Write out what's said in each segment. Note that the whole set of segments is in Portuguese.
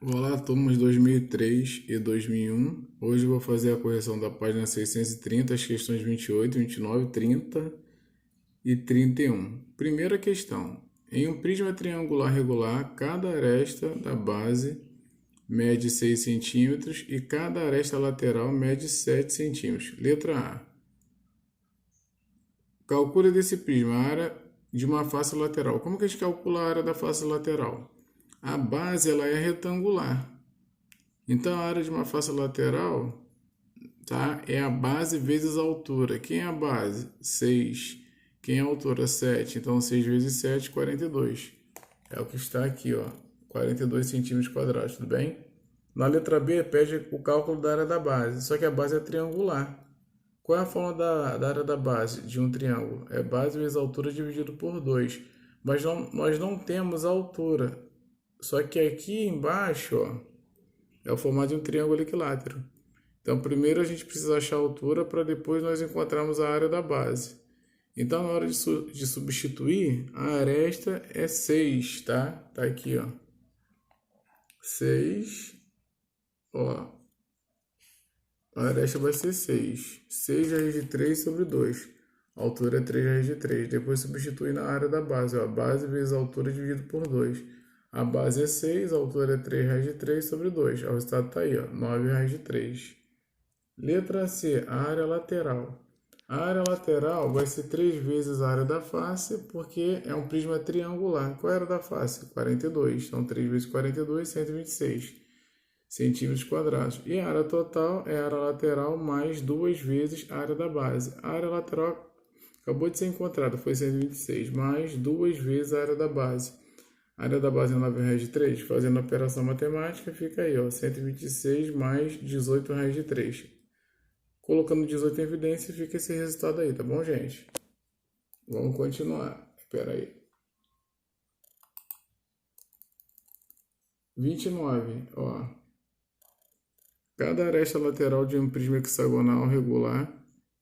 Olá, turmas 2003 e 2001. Hoje eu vou fazer a correção da página 630, as questões 28, 29, 30 e 31. Primeira questão. Em um prisma triangular regular, cada aresta da base mede 6 centímetros e cada aresta lateral mede 7 centímetros. Letra A. Calcule desse prisma a área de uma face lateral. Como que a gente calcula a área da face lateral? A base ela é retangular. Então, a área de uma face lateral, tá, é a base vezes a altura. Quem é a base? 6. Quem é a altura? 7. Então, 6 vezes 7, 42. É o que está aqui, ó, 42 centímetros quadrados, tudo bem? Na letra B, pede o cálculo da área da base, só que a base é triangular. Qual é a forma da área da base de um triângulo? É base vezes altura dividido por 2. Mas nós não temos a altura. Só que aqui embaixo, ó, é o formato de um triângulo equilátero. Então, primeiro a gente precisa achar a altura para depois nós encontrarmos a área da base. Então, na hora de substituir, a aresta é 6, tá? Tá aqui, ó. 6, ó. A aresta vai ser 6. 6 raiz de 3 sobre 2. A altura é 3 raiz de 3. Depois substitui na área da base, ó. Base vezes a altura dividido por 2. A base é 6, a altura é 3 raiz de 3 sobre 2. O resultado está aí, ó, 9 raiz de 3. Letra C, a área lateral. A área lateral vai ser 3 vezes a área da face, porque é um prisma triangular. Qual é a área da face? 42. Então, 3 vezes 42, 126 centímetros quadrados. E a área total é a área lateral mais 2 vezes a área da base. A área lateral acabou de ser encontrada, foi 126, mais 2 vezes a área da base. A área da base é 9 raiz de 3. Fazendo a operação matemática, fica aí, ó, 126 mais 18 raiz de 3. Colocando 18 em evidência, fica esse resultado aí, tá bom, gente? Vamos continuar. Espera aí. 29, ó. Cada aresta lateral de um prisma hexagonal regular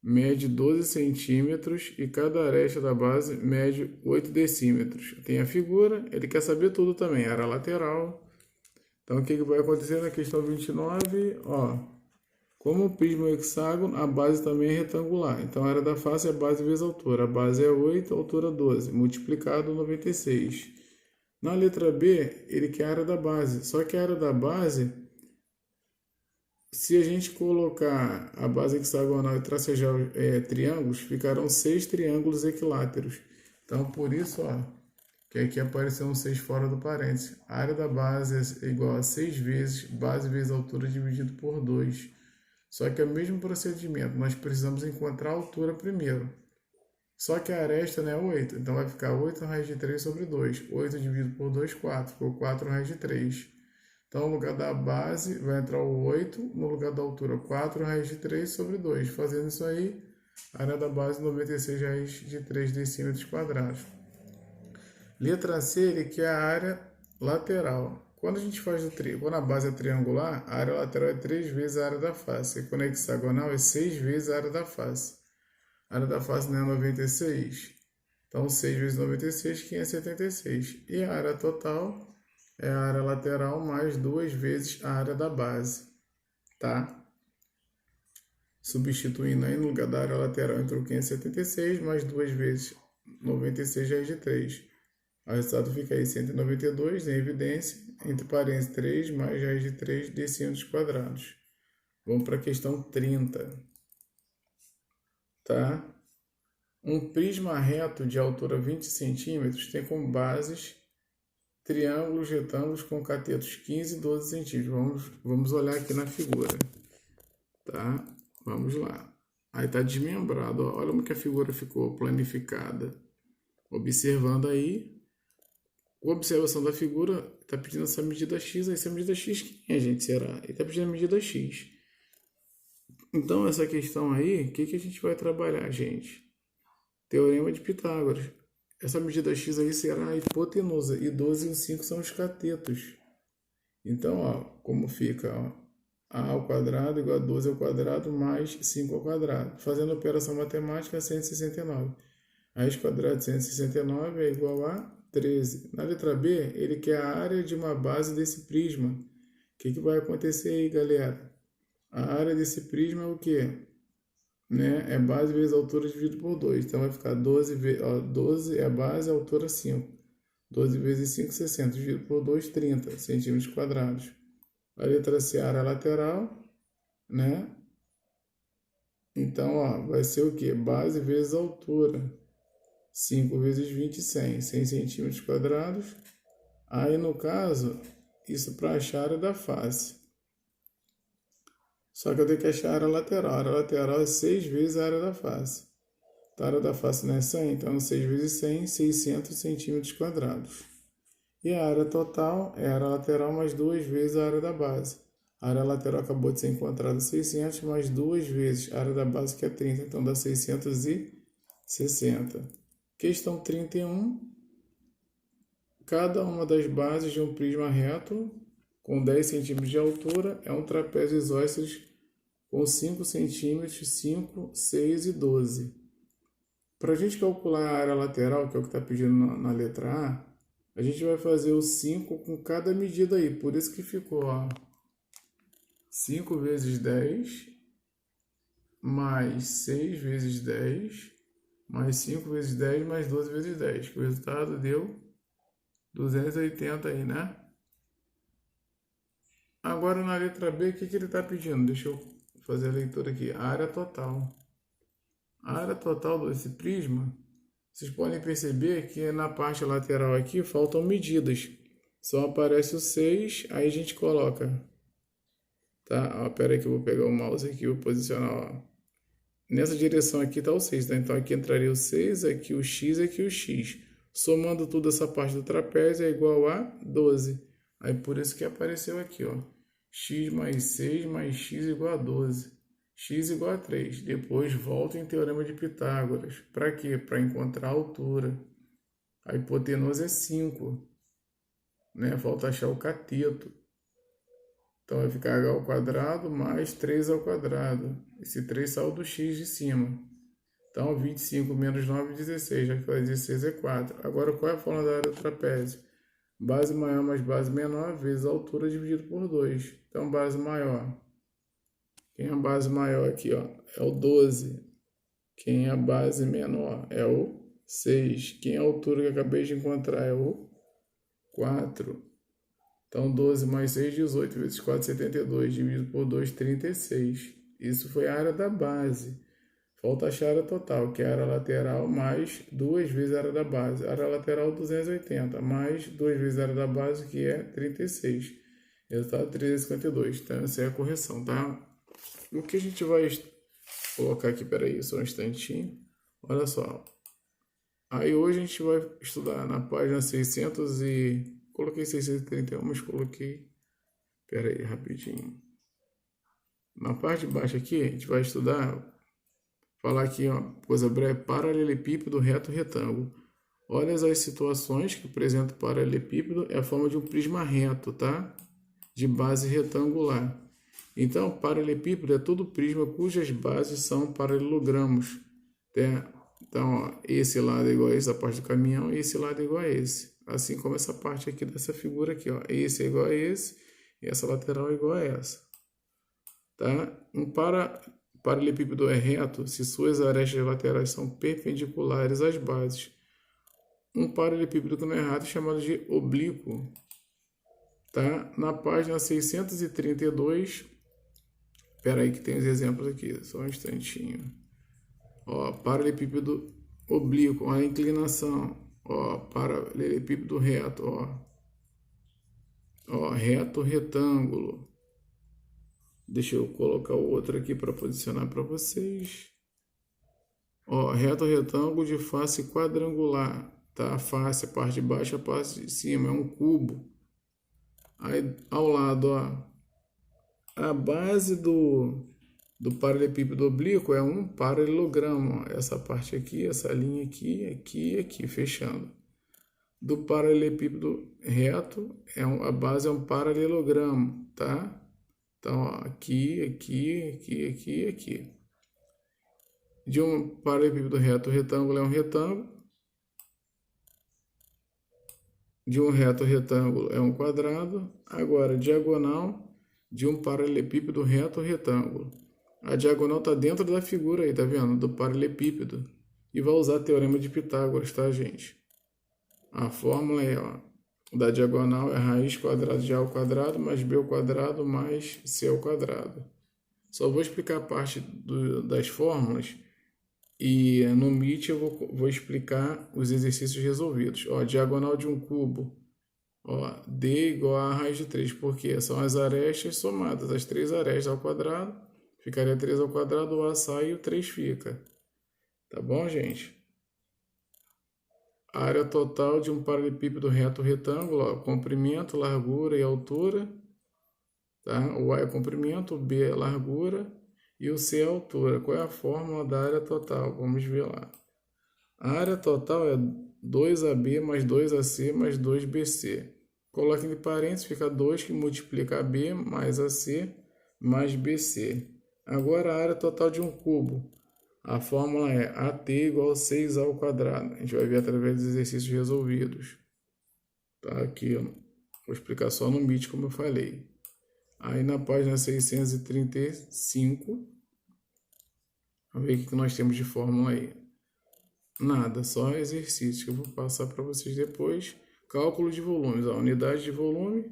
mede 12 centímetros e cada aresta da base mede 8 decímetros. Tem a figura, ele quer saber tudo também, área lateral. Então, o que vai acontecer na questão 29? Ó, como o prisma é hexágono, a base também é retangular. Então, a área da face é base vezes altura. A base é 8, a altura 12, multiplicado 96. Na letra B, ele quer a área da base. Só que a área da base, se a gente colocar a base hexagonal e tracejar triângulos, ficarão 6 triângulos equiláteros. Então, por isso, ó, que aqui apareceu um 6 fora do parênteses. A área da base é igual a 6 vezes base vezes altura dividido por 2. Só que é o mesmo procedimento, nós precisamos encontrar a altura primeiro. Só que a aresta não é 8, então vai ficar 8 raiz de 3 sobre 2. 8 dividido por 2, 4. Ficou 4 raiz de 3. Então, no lugar da base, vai entrar o 8. No lugar da altura, 4 raiz de 3 sobre 2. Fazendo isso aí, a área da base, 96 raiz de 3 decímetros quadrados. Letra C, ele quer a área lateral. Quando a gente faz quando a base é triangular, a área lateral é 3 vezes a área da face. E quando é hexagonal, é 6 vezes a área da face. A área da face não é 96. Então, 6 vezes 96, 576. E a área total é a área lateral mais 2 vezes a área da base. Tá? Substituindo aí no lugar da área lateral entrou 576, mais 2 vezes 96 raiz de 3. O resultado fica aí 192, em evidência, entre parênteses 3 mais raiz de 3 decímetros quadrados. Vamos para a questão 30. Tá? Um prisma reto de altura 20 centímetros tem como bases triângulos retângulos com catetos 15 e 12 centímetros. Vamos olhar aqui na figura. Tá? Vamos lá. Aí está desmembrado. Ó. Olha como que a figura ficou planificada. Observando aí. A observação da figura está pedindo essa medida x. Essa medida x quem é, gente? Será? Ele está pedindo a medida x. Então, essa questão aí, o que a gente vai trabalhar, gente? Teorema de Pitágoras. Essa medida x aí será a hipotenusa. E 12 e 5 são os catetos. Então, ó, como fica? Ó, a ao quadrado igual a 12 ao quadrado mais 5 ao quadrado. Fazendo a operação matemática, 169. Raiz quadrada de 169 é igual a 13. Na letra B, ele quer a área de uma base desse prisma. que vai acontecer aí, galera? A área desse prisma é o quê? Né? É base vezes altura dividido por 2. Então vai ficar 12 vezes, 12 é a base, a altura 5. 12 vezes 5, 60. Dividido por 2, 30 centímetros quadrados. A letra C, a área lateral, né? Então, ó, vai ser o quê? Base vezes altura. 5 vezes 20, 100. 100 centímetros quadrados. Aí, no caso, isso para achar a área da face. Só que eu tenho que achar a área lateral. A área lateral é 6 vezes a área da face. Então, a área da face não é 100, então 6 vezes 100, 600 centímetros quadrados. E a área total é a área lateral mais 2 vezes a área da base. A área lateral acabou de ser encontrada 600, mais 2 vezes a área da base, que é 30, então dá 660. Questão 31. Cada uma das bases de um prisma reto com 10 centímetros de altura é um trapézio isósceles com 5 centímetros, 5, 6 e 12. Para a gente calcular a área lateral, que é o que está pedindo na letra A gente vai fazer o 5 com cada medida aí. Por isso que ficou, ó, 5 vezes 10, mais 6 vezes 10, mais 5 vezes 10, mais 12 vezes 10. Que o resultado deu 280 aí, né? Agora na letra B, o que ele está pedindo? Deixa eu fazer a leitura aqui. A área total. A área total desse prisma, vocês podem perceber que na parte lateral aqui faltam medidas. Só aparece o 6, aí a gente coloca. Tá? Ó, pera aí que eu vou pegar o mouse aqui e vou posicionar, ó. Nessa direção aqui está o 6, tá? Então aqui entraria o 6, aqui o x, aqui o x. Somando tudo essa parte do trapézio é igual a 12. Aí por isso que apareceu aqui, ó. X mais 6 mais x igual a 12. X igual a 3. Depois volta em teorema de Pitágoras. Para quê? Para encontrar a altura. A hipotenusa é 5. Né? Falta achar o cateto. Então vai ficar h ao quadrado mais 3 ao quadrado. Esse 3 saiu do x de cima. Então 25 menos 9, 16. Já que faz 16 é 4. Agora qual é a fórmula da área do trapézio? Base maior mais base menor vezes a altura dividido por 2. Então base maior. Quem é a base maior aqui, ó? É o 12. Quem é a base menor? É o 6. Quem é a altura que eu acabei de encontrar? É o 4. Então, 12 mais 6, 18, vezes 4, 72, dividido por 2, 36. Isso foi a área da base. Falta achar a área total, que é a área lateral mais 2 vezes a área da base. A área lateral, 280, mais 2 vezes a área da base, que é 36. Resultado, 352. Então, essa é a correção, tá? O que a gente vai colocar aqui, peraí, só um instantinho. Olha só. Aí hoje a gente vai estudar na página 600 e... Coloquei 631, mas coloquei... Pera aí, rapidinho. Na parte de baixo aqui, a gente vai estudar... Falar aqui, ó, coisa breve, paralelepípedo, reto, retângulo. Olha as situações que apresenta o paralelepípedo. É a forma de um prisma reto, tá? De base retangular. Então, paralelepípedo é todo prisma cujas bases são paralelogramos. Tá? Então, ó, esse lado é igual a esse, a parte do caminhão, e esse lado é igual a esse. Assim como essa parte aqui dessa figura aqui, ó. Esse é igual a esse, e essa lateral é igual a essa. Tá? Um paralelepípedo é reto se suas arestas laterais são perpendiculares às bases. Um paralelepípedo que não é reto é chamado de oblíquo. Tá? Na página 632, espera aí que tem os exemplos aqui, só um instantinho. Ó, paralelepípedo oblíquo, a inclinação, ó, paralelepípedo reto, ó, reto, retângulo. Deixa eu colocar o outro aqui para posicionar para vocês. Ó, reto, retângulo de face quadrangular, tá? A face, a parte de baixo, a parte de cima, é um cubo. Aí, ao lado, ó, a base do paralelepípedo oblíquo é um paralelogramo, ó. Essa parte aqui, essa linha aqui, aqui e aqui, fechando. Do paralelepípedo reto, a base é um paralelogramo, tá? Então, ó, aqui, aqui, aqui, aqui, aqui. De um paralelepípedo reto, o retângulo é um retângulo. de um reto retângulo é um quadrado. Agora, diagonal de um paralelepípedo reto retângulo. A diagonal está dentro da figura aí, tá vendo? Do paralelepípedo. E vai usar teorema de Pitágoras, tá, gente? A fórmula é, ó, da diagonal é raiz quadrada de A ao quadrado mais B ao quadrado mais C ao quadrado. Só vou explicar a parte das fórmulas e no Meet eu vou explicar os exercícios resolvidos. Ó, diagonal de um cubo, ó, D igual a raiz de 3, porque são as arestas somadas, as 3 arestas ao quadrado, ficaria 3 ao quadrado, o A sai e o 3 fica. Tá bom, gente? A área total de um paralelepípedo reto retângulo, ó, comprimento, largura e altura. Tá? O A é comprimento, o B é largura e o C é altura. Qual é a fórmula da área total? Vamos ver lá. A área total é 2AB mais 2AC mais 2BC. Coloca entre parênteses, fica 2 que multiplica AB mais AC mais BC. Agora a área total de um cubo. A fórmula é AT igual a 6A ao quadrado. A gente vai ver através dos exercícios resolvidos. Tá aqui, ó. Vou explicar só no Meet, como eu falei. Aí na página 635, vamos ver o que nós temos de fórmula aí. Nada, só exercício que eu vou passar para vocês depois. Cálculo de volumes, ó, unidade de volume.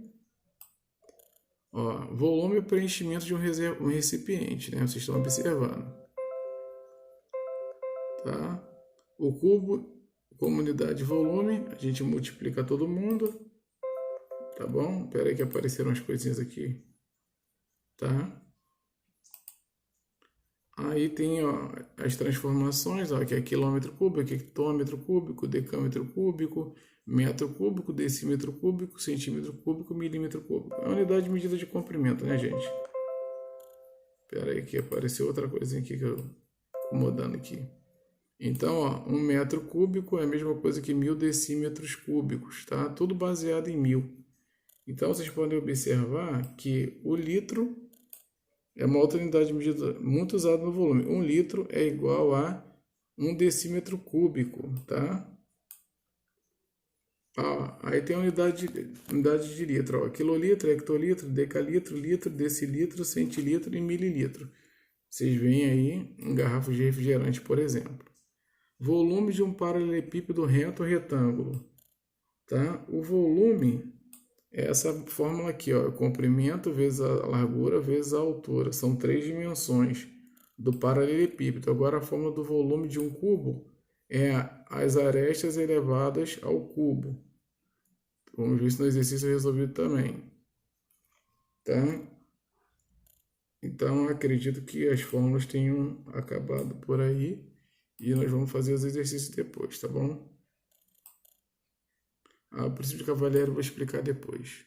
Ó, volume é o preenchimento de um recipiente, né? Vocês estão observando. Tá? O cubo, como unidade de volume, a gente multiplica todo mundo. Tá bom? Espera aí que apareceram as coisinhas aqui. Tá? Aí tem, ó, as transformações, ó, que é quilômetro cúbico, hectômetro cúbico, decâmetro cúbico, metro cúbico, decímetro cúbico, centímetro cúbico, milímetro cúbico. É a unidade de medida de comprimento, né, gente? Espera aí que apareceu outra coisinha aqui que eu acomodando aqui. Então, ó, 1 metro cúbico é a mesma coisa que 1000 decímetros cúbicos, tá? Tudo baseado em 1000. Então, vocês podem observar que o litro é uma outra unidade de medida muito usada no volume. 1 litro é igual a 1 decímetro cúbico, tá? Ó, aí tem a unidade de litro, ó. Quilolitro, hectolitro, decalitro, litro, decilitro, centilitro e mililitro. Vocês veem aí em garrafas de refrigerante, por exemplo. Volume de um paralelepípedo reto retângulo, tá? O volume é essa fórmula aqui, ó, comprimento vezes a largura vezes a altura. São 3 dimensões do paralelepípedo. Agora a fórmula do volume de um cubo é as arestas elevadas ao cubo. Vamos ver isso no exercício resolvido também. Tá? Então acredito que as fórmulas tenham acabado por aí. E nós vamos fazer os exercícios depois, tá bom? O princípio de Cavalieri eu vou explicar depois.